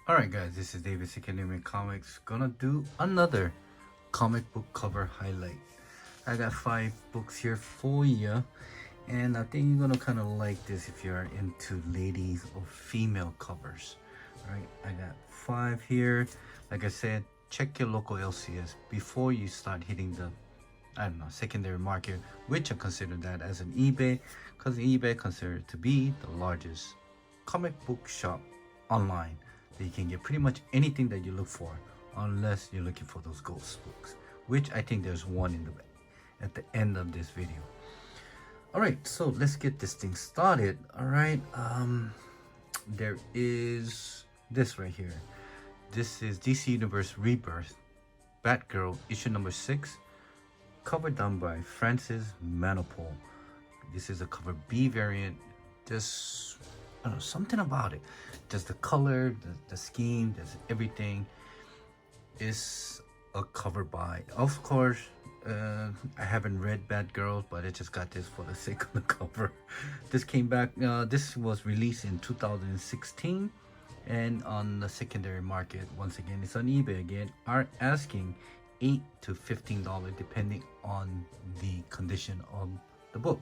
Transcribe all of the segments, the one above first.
Alright guys, this is David Academic Comics. Gonna do another comic book cover highlight. I got 5 books here for you, and I think you're gonna kind of like this if you're into ladies or female covers. Alright, I got 5 here. Like I said, check your local LCS before you start hitting the secondary market, which I consider that as an eBay, because eBay considered to be the largest comic book shop online. That you can get pretty much anything that you look for, unless you're looking for those ghost books, which I think there's one in the at the end of this video. All right, so let's get this thing started. All right, there is this right here. This is DC Universe Rebirth, Batgirl issue number 6, cover done by Francis Manapul. This is a cover B variant. Just, I don't know, something about it. Just the color, the scheme, just everything is a cover by. Of course, I haven't read Batgirl, but I just got this for the sake of the cover. This came back, this was released in 2016, and on the secondary market, once again, it's on eBay again, are asking $8 to $15 depending on the condition of the book.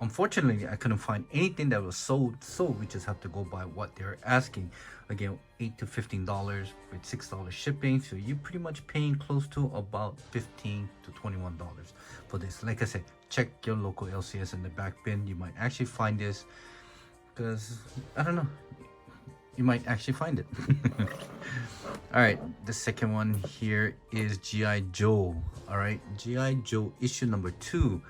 Unfortunately, I couldn't find anything that was sold, so we just have to go by what they're asking. Again, $8 to $15 with $6 shipping, so you're pretty much paying close to about $15 to $21 for this. Like I said, check your local LCS in the back bin. You might actually find this, because I don't know, you might actually find it. All right, the second one here is G.I. Joe. All right, G.I. Joe issue number 2.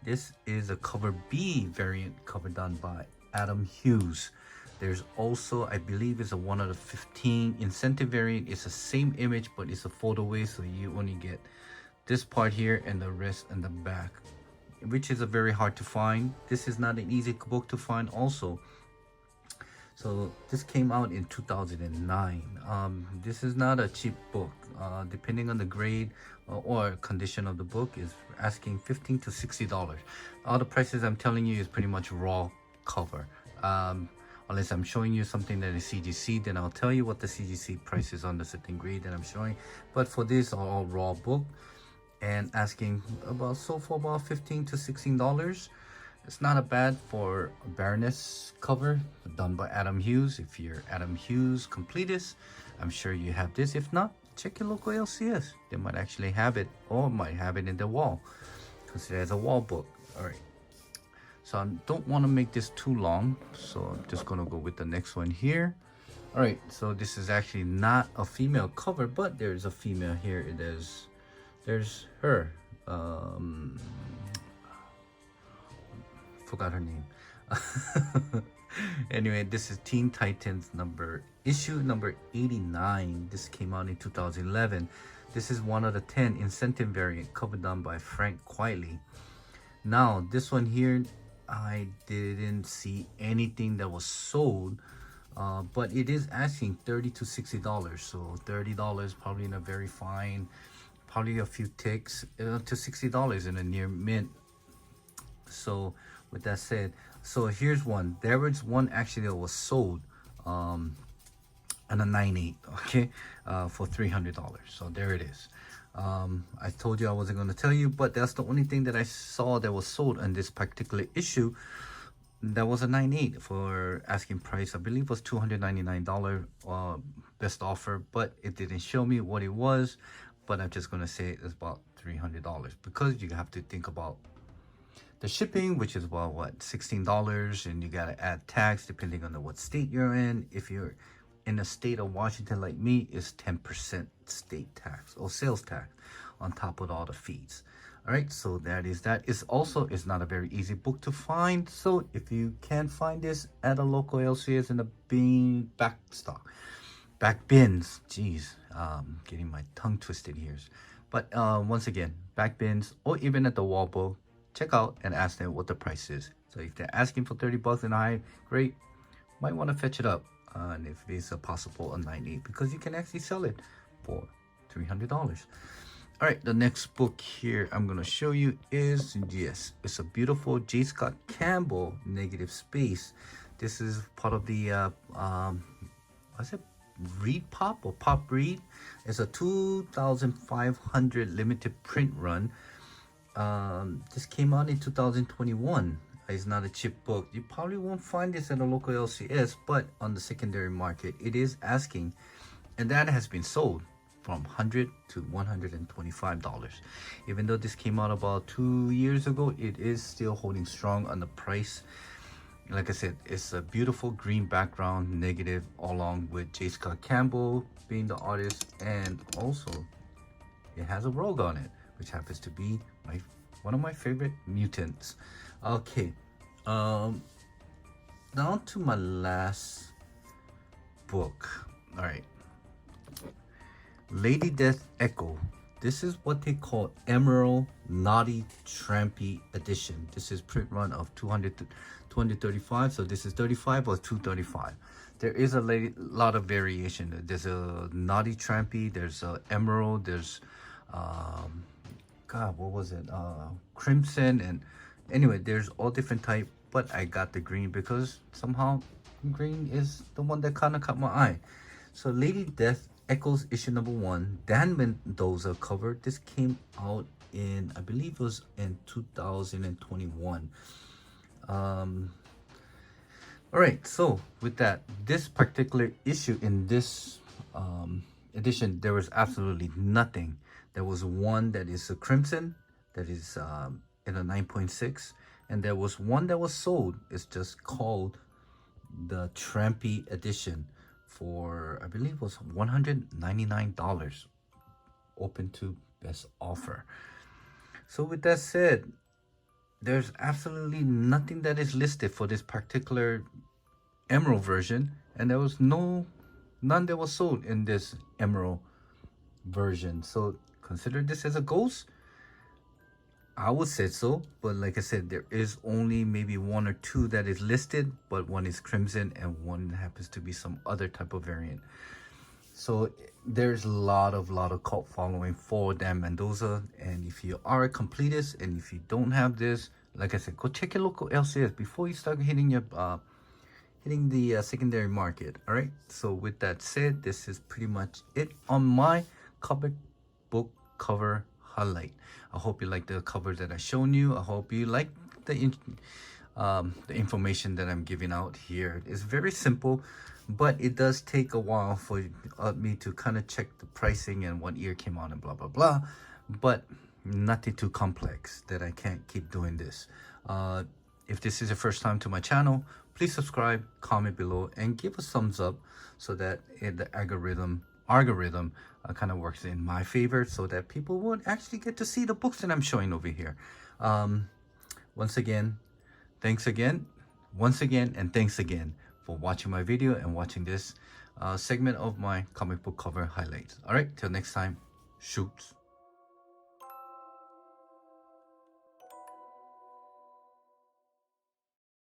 This is a cover B variant, cover done by Adam Hughes. There's also, I believe, is a 1 out of 15 incentive variant. It's the same image, but it's a photo away, so you only get this part here and the rest in the back, which is a very hard to find. This is not an easy book to find also. So this came out in 2009. This is not a cheap book. Depending on the grade or condition of the book, is asking $15 to $60. All the prices I'm telling you is pretty much raw cover. Unless I'm showing you something that is CGC, then I'll tell you what the CGC price is on the certain grade that I'm showing. But for this all raw book, and asking about about $15 to $16. It's not a bad for a Baroness cover done by Adam Hughes. If you're Adam Hughes completist, I'm sure you have this. If not, check your local LCS. They might actually have it, or might have it in the wall. Consider it as a wall book. All right. So I don't want to make this too long, so I'm just gonna go with the next one here. All right. So this is actually not a female cover, but there's a female here. There's her. Forgot her name. Anyway, this is Teen Titans issue number 89. This came out in 2011. This is 1 out of 10 incentive variant, cover done by Frank Quitely. Now this one here, I didn't see anything that was sold, but it is asking $30 to $60. So $30 probably in a very fine, probably a few ticks, to $60 in a near mint. So with that said, so here's one. There was one actually that was sold on a 9.8, okay, for $300. So there it is. I told you I wasn't going to tell you, but that's the only thing that I saw that was sold in this particular issue. That was a 9.8 for asking price. I believe it was $299 best offer, but it didn't show me what it was. But I'm just going to say it's about $300, because you have to think about the shipping, which is about what, $16, and you gotta add tax depending on what state you're in. If you're in the state of Washington like me, it's 10% state tax or sales tax on top of all the fees. All right, so that is that. It's not a very easy book to find, so if you can find this at a local LCS in the back bins, geez, getting my tongue twisted here, but once again, back bins, or even at the wall book, check out and ask them what the price is. So if they're asking for $30 and high, great, might want to fetch it up. And if it's a possible a 9.8, because you can actually sell it for $300. All right, the next book here I'm gonna show you is, yes, it's a beautiful J. Scott Campbell Negative Space This is part of the what's it, Read Pop or Pop Read. It's a 2,500 limited print run. This came out in 2021. It's not a cheap book. You probably won't find this at a local LCS, but on the secondary market, it is asking, and that has been sold from $100 to $125. Even though this came out about 2 years ago, it is still holding strong on the price. Like I said, it's a beautiful green background, negative, along with J. Scott Campbell being the artist, and also it has a rogue on it, which happens to be one of my favorite mutants. Okay, down to my last book. All right, Lady Death Echo. This is what they call Emerald Naughty Trampy Edition. This is print run of 235. So this is 35 or 235. There is a lot of variation. There's a Naughty Trampy. There's a Emerald. There's God, what was it? Crimson. And anyway, there's all different type. But I got the green because somehow green is the one that kind of caught my eye. So Lady Death Echoes issue number 1, Dan Mendoza cover. This came out in, I believe it was in 2021. All right, so with that, this particular issue in this edition, there was absolutely nothing. There was one that is a crimson, that is in a 9.6, and there was one that was sold. It's just called the Trampy Edition for, I believe it was $199, open to best offer. So with that said, there's absolutely nothing that is listed for this particular Emerald version, and there was none that was sold in this Emerald version. So consider this as a ghost. I would say so, but like I said, there is only maybe 1 or 2 that is listed, but one is crimson and one happens to be some other type of variant. So there's a lot of cult following for Dan Mendoza, and if you are a completist and if you don't have this, like I said, go check your local LCS before you start hitting your hitting the secondary market. All right, so with that said, this is pretty much it on my comic book cover highlight. I hope you like the covers that I've shown you. I hope you like the information that I'm giving out here. It's very simple, but it does take a while for me to kind of check the pricing and what year came out and blah blah blah, but nothing too complex that I can't keep doing this. If this is your first time to my channel, please subscribe, comment below, and give a thumbs up so that the algorithm kind of works in my favor, so that people would actually get to see the books that I'm showing over here. Once again, thanks again, and thanks again for watching my video and watching this segment of my comic book cover highlights. All right, till next time, shoots.